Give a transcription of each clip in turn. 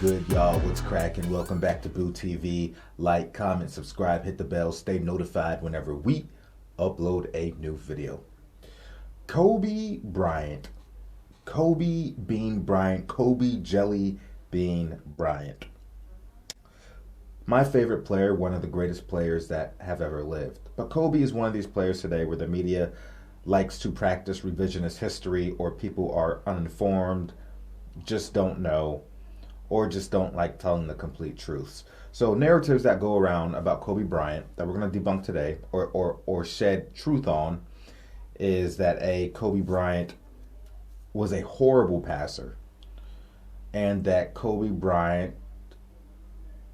good, y'all? What's cracking? Welcome back to Boo TV. Like, comment, subscribe, hit the bell, stay notified whenever we upload a new video. Kobe Bryant. Kobe Bean Bryant. Kobe Jelly Bean Bryant. My favorite player, one of the greatest players that have ever lived. But Kobe is one of these players today where the media likes to practice revisionist history, or people are uninformed, just don't know, or just don't like telling the complete truths. So narratives that go around about Kobe Bryant that we're going to debunk today, or shed truth on, is that Kobe Bryant was a horrible passer, and that Kobe Bryant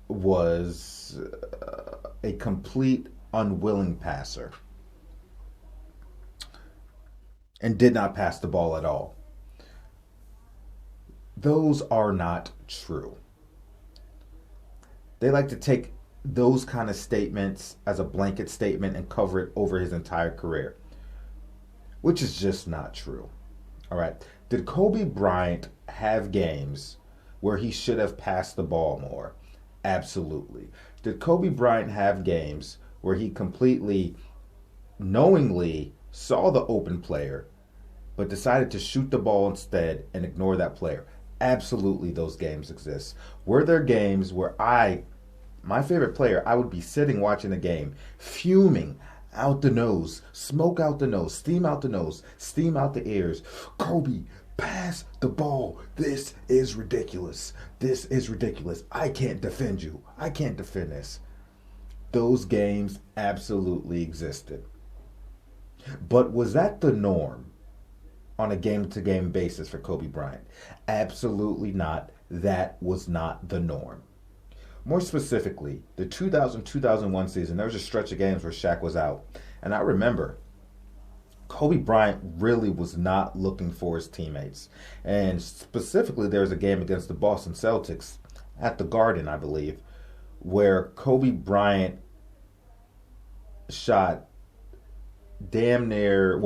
was a complete unwilling passer and did not pass the ball at all. Those are not true. They like to take those kind of statements as a blanket statement and cover it over his entire career, which is just not true. All right. Did Kobe Bryant have games where he should have passed the ball more? Absolutely. Did Kobe Bryant have games where he completely knowingly saw the open player but decided to shoot the ball instead and ignore that player? Absolutely, those games exist. Were there games where my favorite player, I would be sitting watching the game, fuming out the nose, smoke out the nose, steam out the nose, steam out the ears. Kobe, pass the ball. This is ridiculous. This is ridiculous. I can't defend you. I can't defend this. Those games absolutely existed. But was that the norm on a game-to-game basis for Kobe Bryant? Absolutely not. That was not the norm. More specifically, the 2000-2001 season, there was a stretch of games where Shaq was out. And I remember Kobe Bryant really was not looking for his teammates. And specifically, there was a game against the Boston Celtics at the Garden, I believe, where Kobe Bryant shot damn near,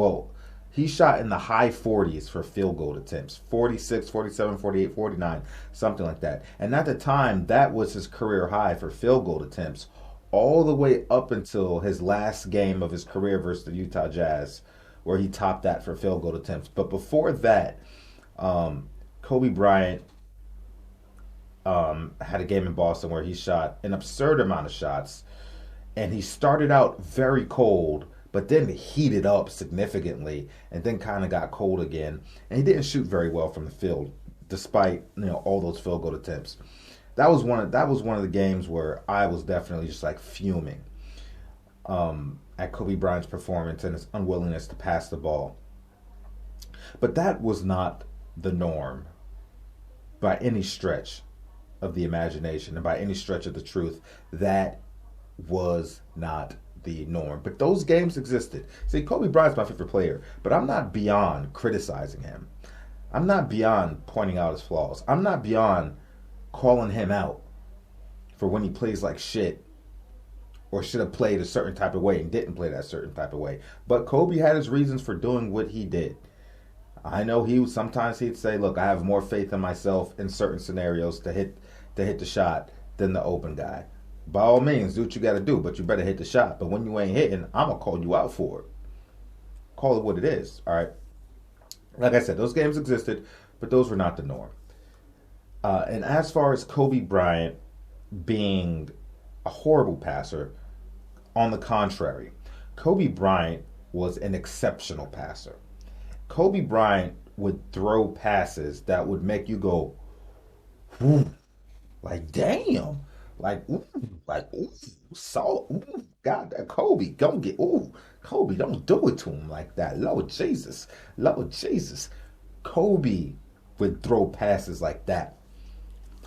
he shot in the high 40s for field goal attempts. 46, 47, 48, 49, something like that. And at the time, that was his career high for field goal attempts, all the way up until his last game of his career versus the Utah Jazz, where he topped that for field goal attempts. But before that, Kobe Bryant had a game in Boston where he shot an absurd amount of shots. And he started out very cold, but then heated up significantly, and then kind of got cold again. And he didn't shoot very well from the field, despite all those field goal attempts. That was one of the games where I was definitely just like fuming at Kobe Bryant's performance and his unwillingness to pass the ball. But that was not the norm by any stretch of the imagination and by any stretch of the truth. That was not the norm. But those games existed. See, Kobe Bryant's my favorite player, but I'm not beyond criticizing him. I'm not beyond pointing out his flaws. I'm not beyond calling him out for when he plays like shit or should have played a certain type of way and didn't play that certain type of way. But Kobe had his reasons for doing what he did. I know sometimes he'd say, look, I have more faith in myself in certain scenarios to hit the shot than the open guy. By all means, do what you got to do, but you better hit the shot. But when you ain't hitting, I'm going to call you out for it. Call it what it is, all right? Like I said, those games existed, but those were not the norm. And as far as Kobe Bryant being a horrible passer, on the contrary, Kobe Bryant was an exceptional passer. Kobe Bryant would throw passes that would make you go, whoo, like, damn. Like, ooh, so, ooh, God, Kobe, don't get, ooh, Kobe, don't do it to him like that. Lord Jesus. Kobe would throw passes like that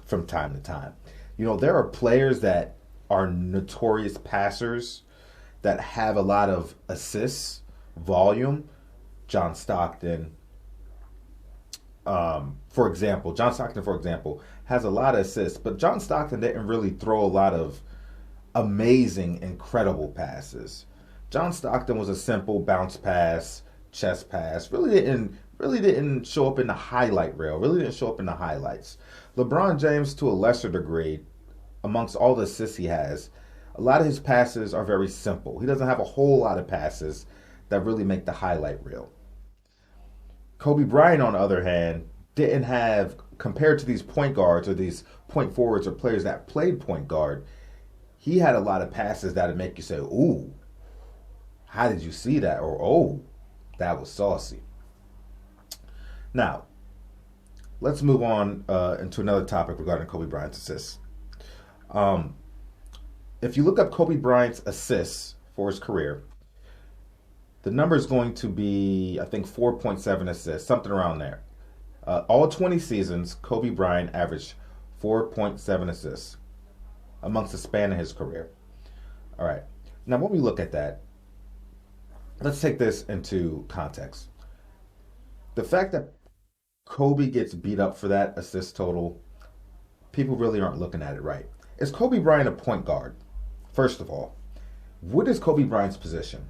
from time to time. There are players that are notorious passers that have a lot of assists, volume. John Stockton, for example, has a lot of assists, but John Stockton didn't really throw a lot of amazing, incredible passes. John Stockton was a simple bounce pass, chest pass, really didn't really didn't show up in the highlight reel, really didn't show up in the highlights. LeBron James, to a lesser degree, amongst all the assists he has, a lot of his passes are very simple. He doesn't have a whole lot of passes that really make the highlight reel. Kobe Bryant, on the other hand, didn't have, compared to these point guards or these point forwards or players that played point guard, he had a lot of passes that would make you say, ooh, how did you see that? Or, oh, that was saucy. Now, let's move on into another topic regarding Kobe Bryant's assists. If you look up Kobe Bryant's assists for his career, the number is going to be, I think, 4.7 assists, something around there. All 20 seasons, Kobe Bryant averaged 4.7 assists amongst the span of his career. All right. Now, when we look at that, let's take this into context. The fact that Kobe gets beat up for that assist total, people really aren't looking at it right. Is Kobe Bryant a point guard? First of all, what is Kobe Bryant's position?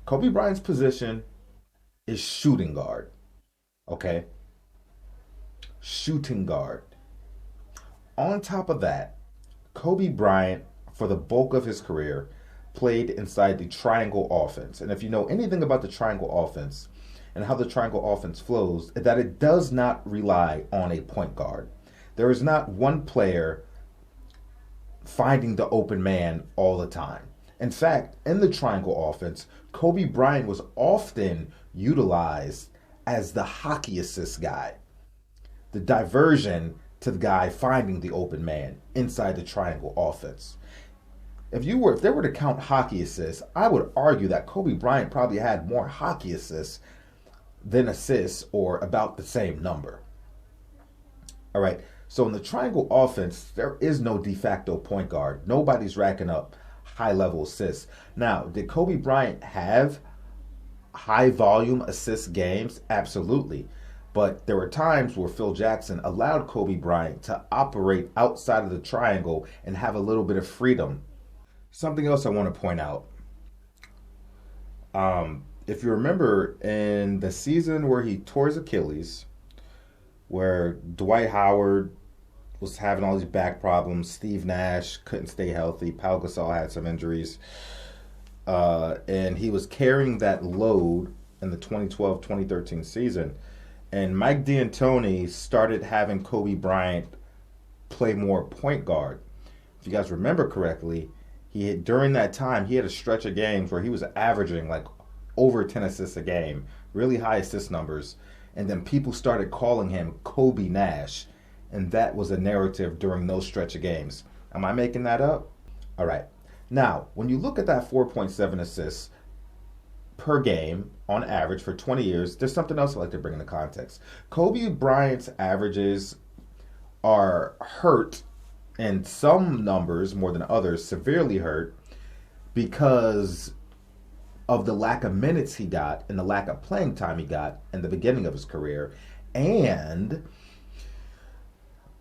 Kobe Bryant's position is shooting guard. Okay? Shooting guard. On top of that, Kobe Bryant, for the bulk of his career, played inside the triangle offense. And if you know anything about the triangle offense and how the triangle offense flows, that it does not rely on a point guard. There is not one player finding the open man all the time. In fact, in the triangle offense, Kobe Bryant was often utilized as the hockey assist guy, the diversion to the guy finding the open man inside the triangle offense. If they were to count hockey assists, I would argue that Kobe Bryant probably had more hockey assists than assists, or about the same number. All right. So in the triangle offense, there is no de facto point guard. Nobody's racking up high-level assists. Now, did Kobe Bryant have high-volume assist games? Absolutely. But there were times where Phil Jackson allowed Kobe Bryant to operate outside of the triangle and have a little bit of freedom. Something else I want to point out. If you remember, in the season where he tore his Achilles, where Dwight Howard was having all these back problems, Steve Nash couldn't stay healthy, Pau Gasol had some injuries, and he was carrying that load in the 2012-2013 season. And Mike D'Antoni started having Kobe Bryant play more point guard. If you guys remember correctly, during that time, he had a stretch of games where he was averaging like over 10 assists a game, really high assist numbers. And then people started calling him Kobe Nash. And that was a narrative during those stretch of games. Am I making that up? All right. Now, when you look at that 4.7 assists per game on average for 20 years, there's something else I'd like to bring into context. Kobe Bryant's averages are hurt in some numbers more than others, severely hurt, because of the lack of minutes he got and the lack of playing time he got in the beginning of his career. And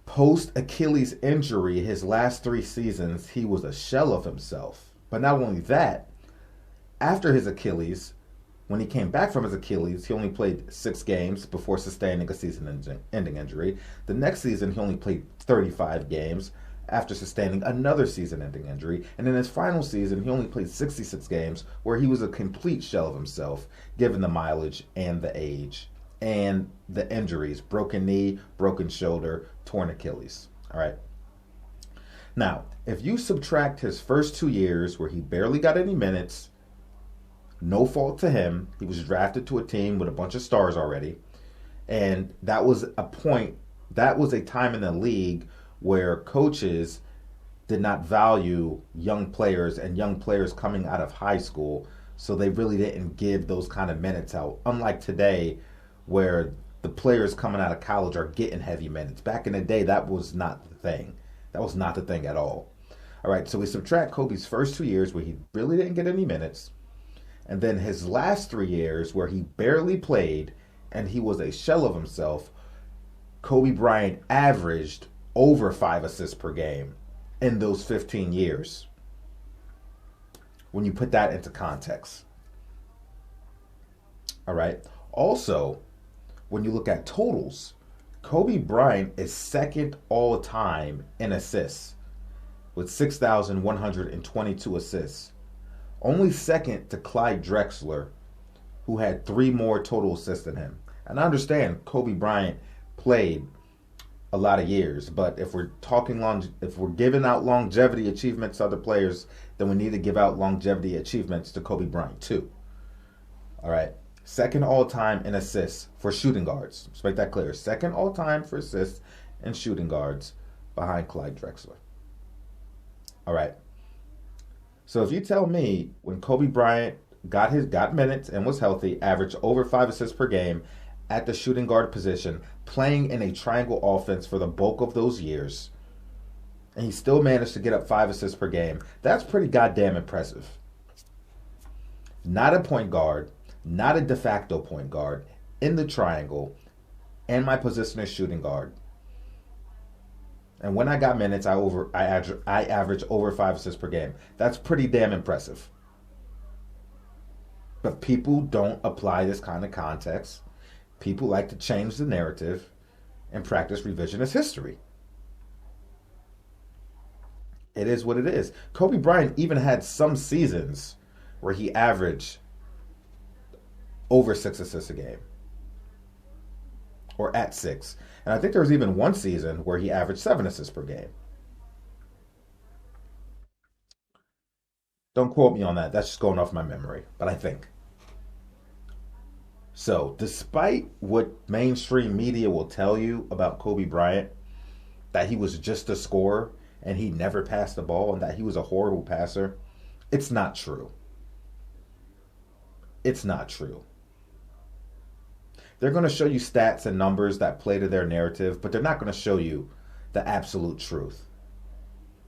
post-Achilles injury, his last 3 seasons, he was a shell of himself. But not only that, after his Achilles, when he came back from his Achilles, he only played 6 games before sustaining a season-ending injury. The next season, he only played 35 games after sustaining another season-ending injury. And in his final season, he only played 66 games, where he was a complete shell of himself, given the mileage and the age and the injuries: broken knee, broken shoulder, torn Achilles. All right. Now, if you subtract his first 2 years where he barely got any minutes, no fault to him, he was drafted to a team with a bunch of stars already, and that was a time in the league where coaches did not value young players and young players coming out of high school, so they really didn't give those kind of minutes out. Unlike today, where the players coming out of college are getting heavy minutes. Back in the day, that was not the thing. That was not the thing at all. All right, so we subtract Kobe's first 2 years where he really didn't get any minutes, and then his last 3 years where he barely played and he was a shell of himself. Kobe Bryant averaged over 5 assists per game in those 15 years, when you put that into context. All right. Also, when you look at totals, Kobe Bryant is second all time in assists with 6,122 assists. Only second to Clyde Drexler, who had 3 more total assists than him. And I understand Kobe Bryant played a lot of years, but if we're giving out longevity achievements to other players, then we need to give out longevity achievements to Kobe Bryant too. All right. Second all-time in assists for shooting guards. Let's make that clear. Second all-time for assists and shooting guards behind Clyde Drexler. All right. So if you tell me when Kobe Bryant got minutes and was healthy, averaged over 5 assists per game at the shooting guard position, playing in a triangle offense for the bulk of those years, and he still managed to get up 5 assists per game, that's pretty goddamn impressive. Not a point guard, not a de facto point guard, in the triangle, and my position is shooting guard. And when I got minutes, I averaged over 5 assists per game. That's pretty damn impressive. But people don't apply this kind of context. People like to change the narrative and practice revisionist history. It is what it is. Kobe Bryant even had some seasons where he averaged over 6 assists a game. Or at 6. And I think there was even one season where he averaged 7 assists per game. Don't quote me on that. That's just going off my memory. But I think. So, despite what mainstream media will tell you about Kobe Bryant, that he was just a scorer and he never passed the ball and that he was a horrible passer, it's not true. It's not true. They're going to show you stats and numbers that play to their narrative, but they're not going to show you the absolute truth.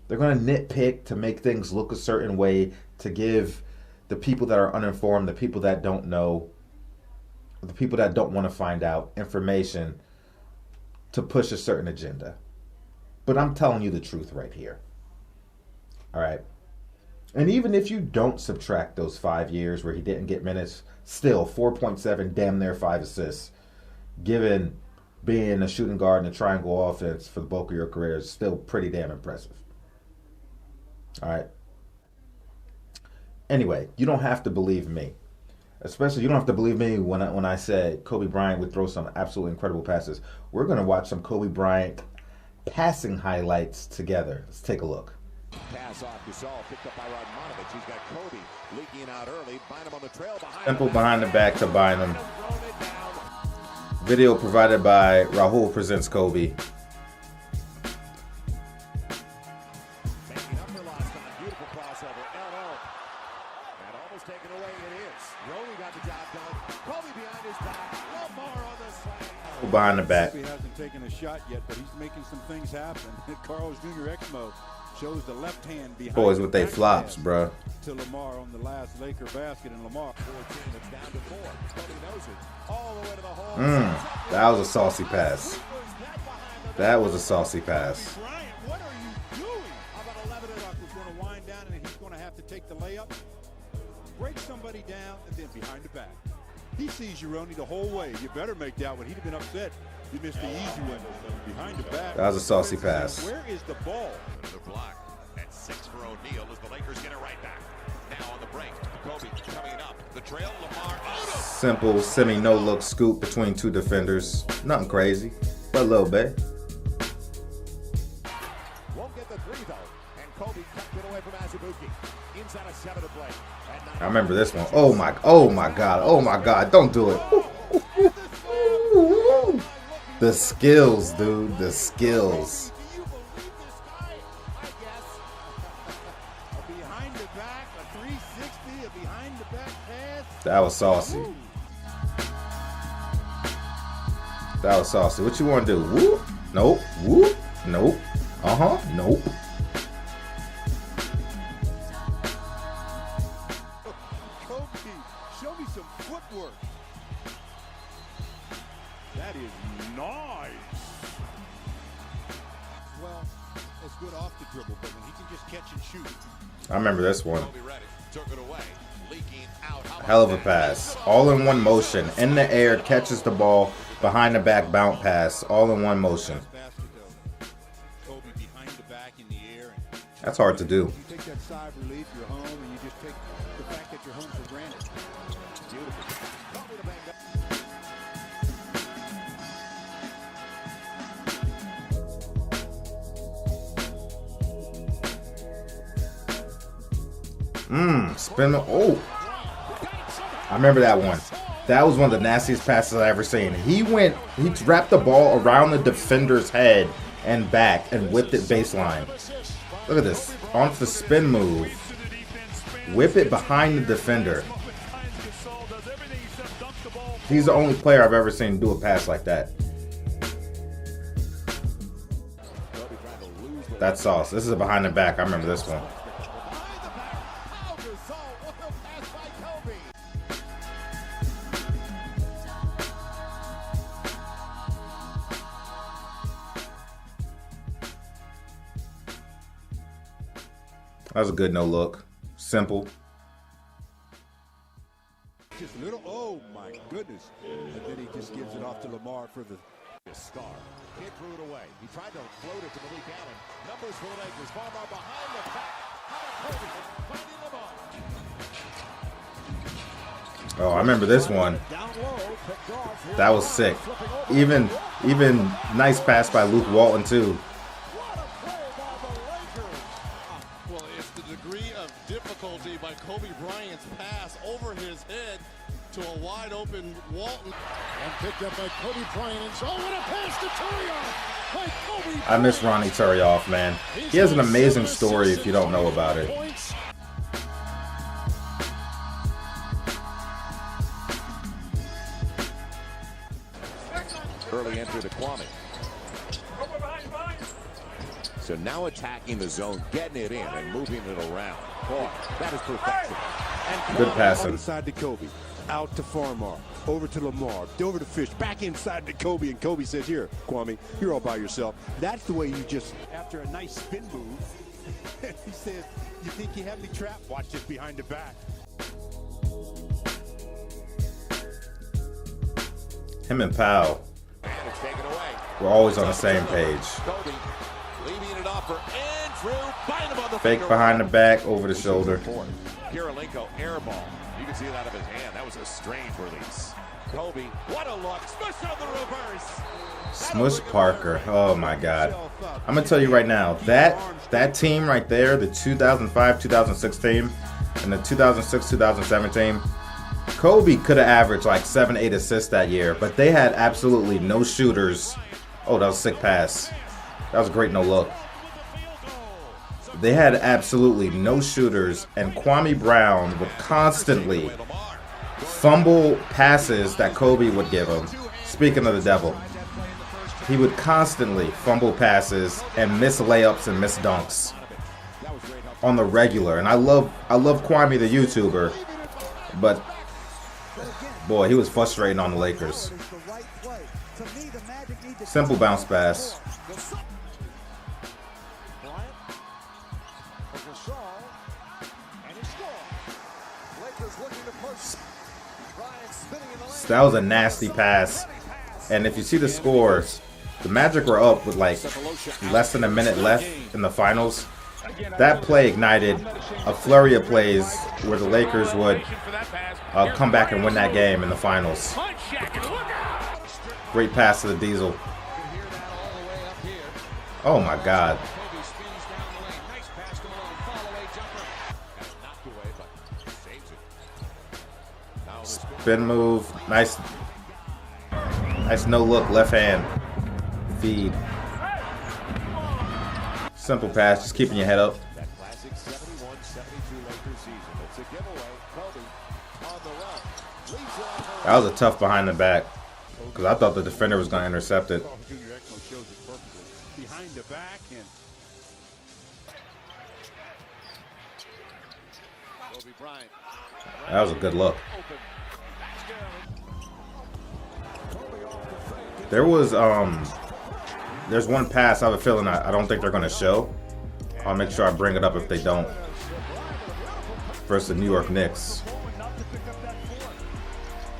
They're going to nitpick to make things look a certain way, to give the people that are uninformed, the people that don't know, the people that don't want to find out information to push a certain agenda. But I'm telling you the truth right here. All right. And even if you don't subtract those 5 years where he didn't get minutes, still 4.7, damn near 5 assists, given being a shooting guard in a triangle offense for the bulk of your career, is still pretty damn impressive. All right. Anyway, you don't have to believe me. Especially, you don't have to believe me when I said Kobe Bryant would throw some absolutely incredible passes. We're going to watch some Kobe Bryant passing highlights together. Let's take a look. Pass off Gasol, picked up by Rodmanovich. He's got Kobe leaking out early. Bynum on the trail behind. Simple behind the back to Bynum. Video provided by Rahul Presents Kobe. Making up for lost time. Beautiful crossover. LO. And almost taken away. It is. Rowley got the job done. Kobe behind his back. Lamar on the slam. Behind the back. He hasn't taken a shot yet, but he's making some things happen. Carl's Jr. Exmo shows the left hand behind. Boys with they flops, bro. To Lamar on the last Laker basket, and Lamar 14. It's down to 4. Kobe knows it. All the way to the hole. That was a saucy pass. That was a saucy pass. Bryant, what are you doing? How about 11 o'clock is going to wind down, and he's going to have to take the layup, break somebody down, and then behind the back. He sees you, Ronnie, the whole way. You better make that one. He'd have been upset. You missed the easy one behind the back. That was a saucy pass. Where is the ball? The block at 6 for O'Neal as the Lakers get it right back. Now on the break, Kobe coming up. The trail, Lamar. Simple, semi-no-look scoop between two defenders. Nothing crazy, but a little bit. Won't get the 3 though. And Kobe kept it away from Azubuike. Inside of 7 to play. I remember this one. Oh my God. Don't do it. The skills, dude. The skills. That was saucy. That was saucy. What you want to do? Whoop. Nope. Whoop. Nope. Nope. Kobe, show me some footwork. That is nice. Well, it's good off the dribble, but when he can just catch and shoot, I remember this one. Hell of a pass. All in one motion. In the air, catches the ball. Behind the back, bounce pass. All in one motion. That's hard to do. You take that sigh of relief, you're home, and you just take the fact that you're home for granted. Spin. Oh, I remember that one. That was one of the nastiest passes I ever seen. He wrapped the ball around the defender's head and back and whipped it baseline. Look at this. On the spin move. Whip it behind the defender. He's the only player I've ever seen do a pass like that. That's sauce. This is a behind the back. I remember this one. That was a good no look. Simple. Just a little, oh my goodness. And then he just gives it off to Lamar for the star. Kid threw it away. He tried to float it to Malik Allen. Numbers for the Lakers. Farmar behind the back. How about Kobe finding the ball? Oh, I remember this one. That was sick. Even nice pass by Luke Walton too. Difficulty by Kobe Bryant's pass over his head to a wide open Walton. and picked up by Kobe Bryant. And so what a pass to Turioff by Kobe. I miss Ronnie Turioff, man. He has an amazing story if you don't know about it. Early entry to Kwame. So now attacking the zone, getting it in and moving it around. Boy, that is perfection. And Good passing. Inside to Kobe, out to Farmar, over to Lamar, over to Fish, back inside to Kobe, and Kobe says, "Here, Kwame, you're all by yourself." That's the way you just, after a nice spin move, he says, "You think you have me trapped? Watch this behind the back." Him and Powell, we're always on the same page. Fake behind the back, over the shoulder. Kirilenko air ball. You can see it out of his hand. That was a strange release. Kobe, what a look. Smush on the reverse. Smush Parker. Oh my God. I'm gonna tell you right now, that team right there, the 2005-2006 team and the 2006-2007 team, Kobe could have averaged like 7-8 assists that year, but they had absolutely no shooters. Oh, that was a sick pass. That was a great no look. They had absolutely no shooters, and Kwame Brown would constantly fumble passes that Kobe would give him. Speaking of the devil, he would constantly fumble passes and miss layups and miss dunks on the regular. And I love Kwame the YouTuber, but boy, he was frustrating on the Lakers. Simple bounce pass. That was a nasty pass. And if you see the scores, the Magic were up with like less than a minute left in the finals. That play ignited a flurry of plays where the Lakers would come back and win that game in the finals. Great pass to the Diesel. Oh my God. Spin move, nice no look, left hand, feed. Simple pass, just keeping your head up. That classic 71-72 Lakers season. It's a giveaway. Kobe on the run. That was a tough behind the back because I thought the defender was going to intercept it. Behind the back and Kobe Bryant. That was a good look. There's one pass I have a feeling I don't think they're going to show. I'll make sure I bring it up if they don't. versus the New York Knicks.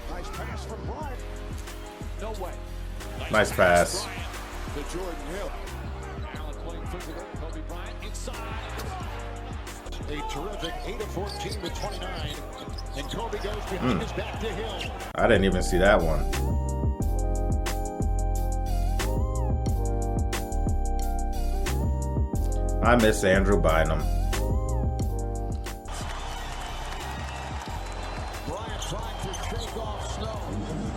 Nice pass from Bryant. No way. Nice pass. To Jordan Hill. Allen playing physical. Kobe Bryant inside. A terrific 8 of 14 with 29. And Kobe goes behind his back to Hill. I didn't even see that one. I miss Andrew Bynum. Bryant trying to shake off snow.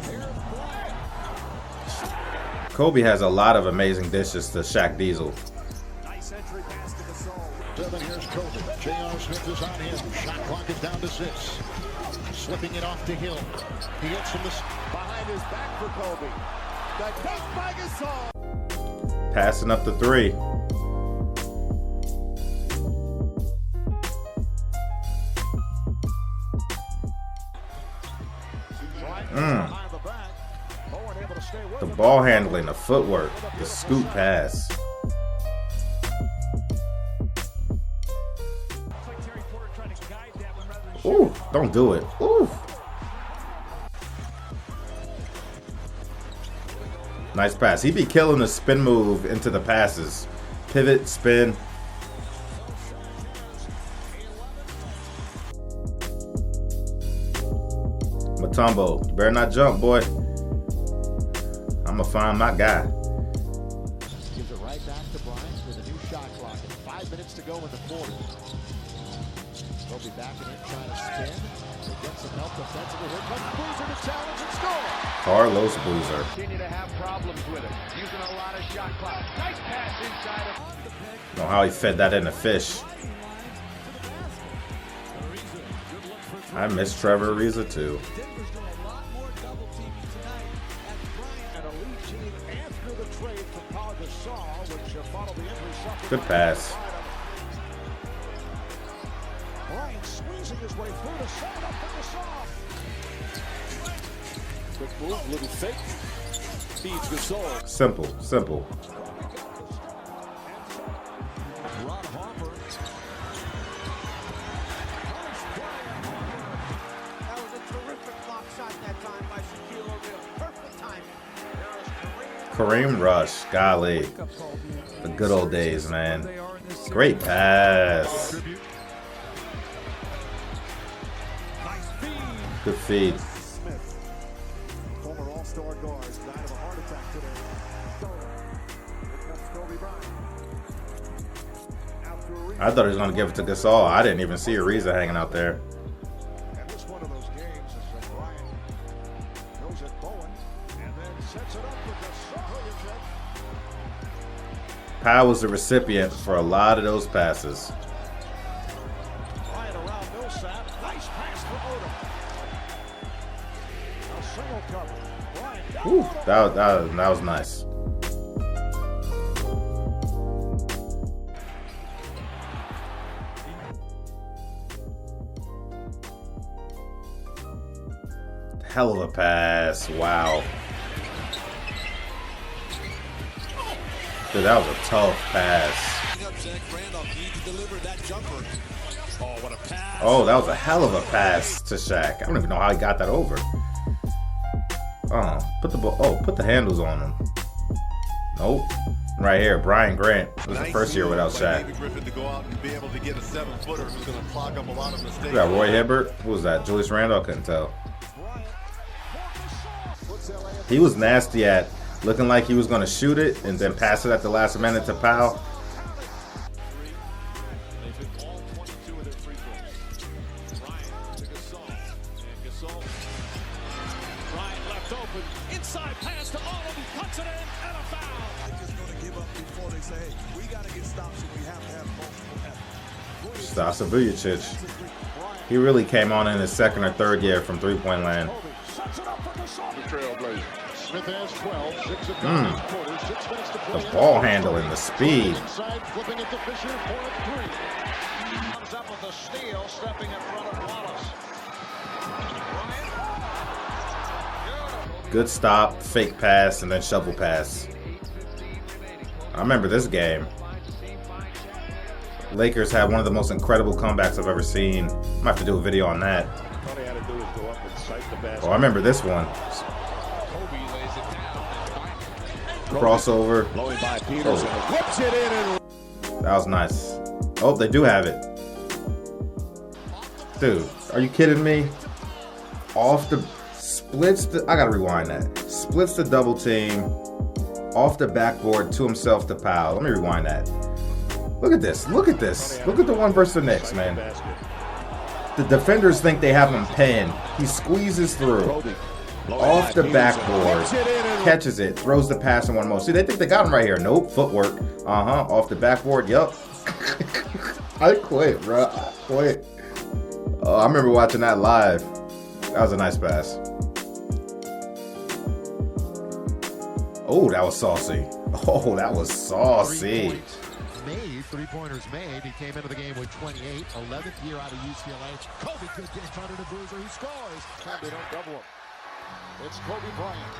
Here's Bryant. Kobe has a lot of amazing dishes to Shaq Diesel. Nice entry pass to Gasol. Here's Kobe. J.R. Smith is on him. Shot clock is down to 6. Slipping it off to Hill. He hits from the behind his back for Kobe. The dunk by Gasol. Passing up the 3. The ball handling, the footwork, the scoop pass. Ooh, don't do it. Ooh. Nice pass. He be killing the spin move into the passes. Pivot, spin. Mutombo, you better not jump, boy. I'm gonna find my guy. Gives it right back to Bryant with a new shot clock and 5 minutes to go in the quarter. Kobe backing in, trying to spin. He gets some help defensively. Here comes Boozer to challenge and score. Carlos Boozer. Continue to have problems with it. Using a lot of shot clock. Nice pass inside of. Know how he fed that in the fish. I miss Trevor Ariza too. Good pass. Bryant squeezing his way through to set it up for Gasol. Quick move, little fake. Feeds Gasol. Simple, simple. Ron Harper. That was a terrific block shot that time by Shaquille O'Neal. Perfect timing. Kareem Rush, golly. The good old days, man. Great pass. Good feed. Smith, former All-Star guard, died of a heart attack today. Here comes Kobe Bryant. Out to Ariza. I thought he was going to give it to Gasol. I didn't even see Ariza hanging out there. And this one of those games is that Bryant goes at Bowen and then sets it up with Gasol. Powell was the recipient for a lot of those passes. Bryant around Millsap. Nice pass for Odom. A single cover. Bryant. Whew, that was nice. Hell of a pass. Wow. Dude, that was a tough pass. Oh, that was a hell of a pass to Shaq. I don't even know how he got that over. Put the handles on him. Nope. Right here, Brian Grant. It was the first year without Shaq. We got Roy Hibbert. Who was that? Julius Randle? I couldn't tell. He was nasty at looking like he was going to shoot it and then pass it at the last minute to Powell. Bryant left open. Inside pass to Odom. Puts it in and a foul. They're just going to give up before they say, hey, we got to get stops and we have to have multiple efforts. Stasa Vujacic. He really came on in his second or third year from three-point land. Smith has 12, 6 of 9 quarters, 6 minutes to play. The ball handling, the speed. Inside, flipping it to Fisher for a 3. Comes up with a steal, stepping in front of Wallace. Good stop, fake pass, and then shovel pass. I remember this game. Lakers had one of the most incredible comebacks I've ever seen. I'm gonna have to do a video on that. All they had to do is go up and sight the basket. Oh, I remember this one. Kobe lays it down. Crossover. Blowing by Peters and whips it in and That was nice. Oh, they do have it. Dude, are you kidding me? Off the splits the I gotta rewind that. Splits the double team off the backboard to himself to Powell. Let me rewind that. Look at this. Look at this. Look at the one versus the Knicks, man. The defenders think they have him pinned. He squeezes through. Off the backboard. Catches it. Throws the pass in one more. See, they think they got him right here. Nope. Footwork. Off the backboard. Yup. I quit, bro. I quit. Oh, I remember watching that live. That was a nice pass. Oh, that was saucy. Oh, that was saucy. Made, three-pointers made. He came into the game with 28, 11th year out of UCLA. Kobe could get in front of the bruiser. He scores. time they don't double him. It's Kobe Bryant.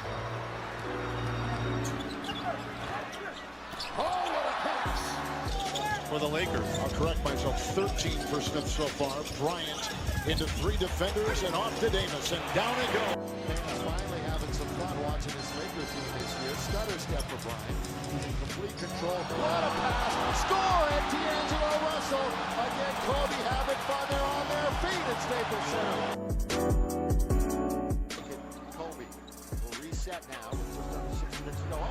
Oh, what a pass! For the Lakers, I'll correct myself, 13% so far. Bryant into three defenders and off to Davis, and down they go. Fans finally having some fun watching this Lakers team this year. Stutter step for Bryant. He's in complete control. What a pass! Score at D'Angelo Russell. Again, Kobe having fun. They're on their feet at Staples Center. Kobe will reset now with just under 6 minutes to go. Oh,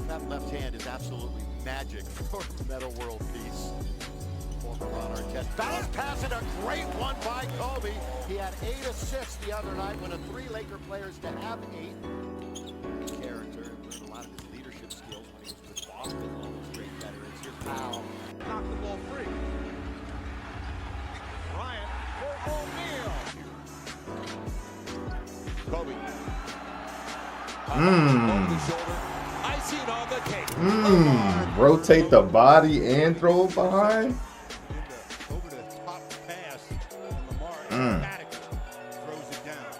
that left hand is absolutely magic for a Metal World Peace. Bounce pass and a great one by Kobe. He had 8 assists the other night when 3 Laker players to have 8. Character and learned a lot of his leadership skills when he was with Boston. All those great veterans. Here's Powell. Knocked the ball free. Bryant for O'Neal. Kobe. Over the shoulder. Icing on the cake. Rotate the body and throw it behind. Over the top pass. Lamar throws it down.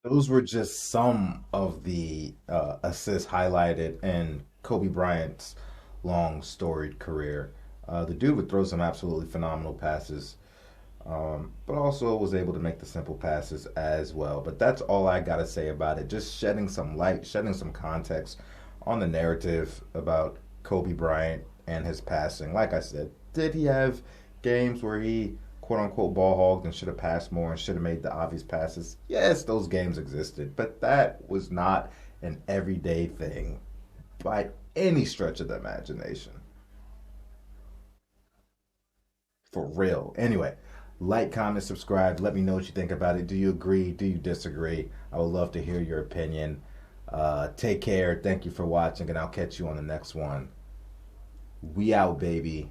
Those were just some of the assists highlighted in Kobe Bryant's long storied career. The dude would throw some absolutely phenomenal passes, but also was able to make the simple passes as well. But that's all I got to say about it. Just shedding some light, shedding some context on the narrative about Kobe Bryant and his passing. Like I said, did he have games where he quote-unquote ball hogged and should have passed more and should have made the obvious passes? Yes, those games existed, but that was not an everyday thing by any stretch of the imagination. For real. Anyway, like, comment, subscribe. Let me know what you think about it. Do you agree? Do you disagree? I would love to hear your opinion. Take care. Thank you for watching, and I'll catch you on the next one. We out, baby.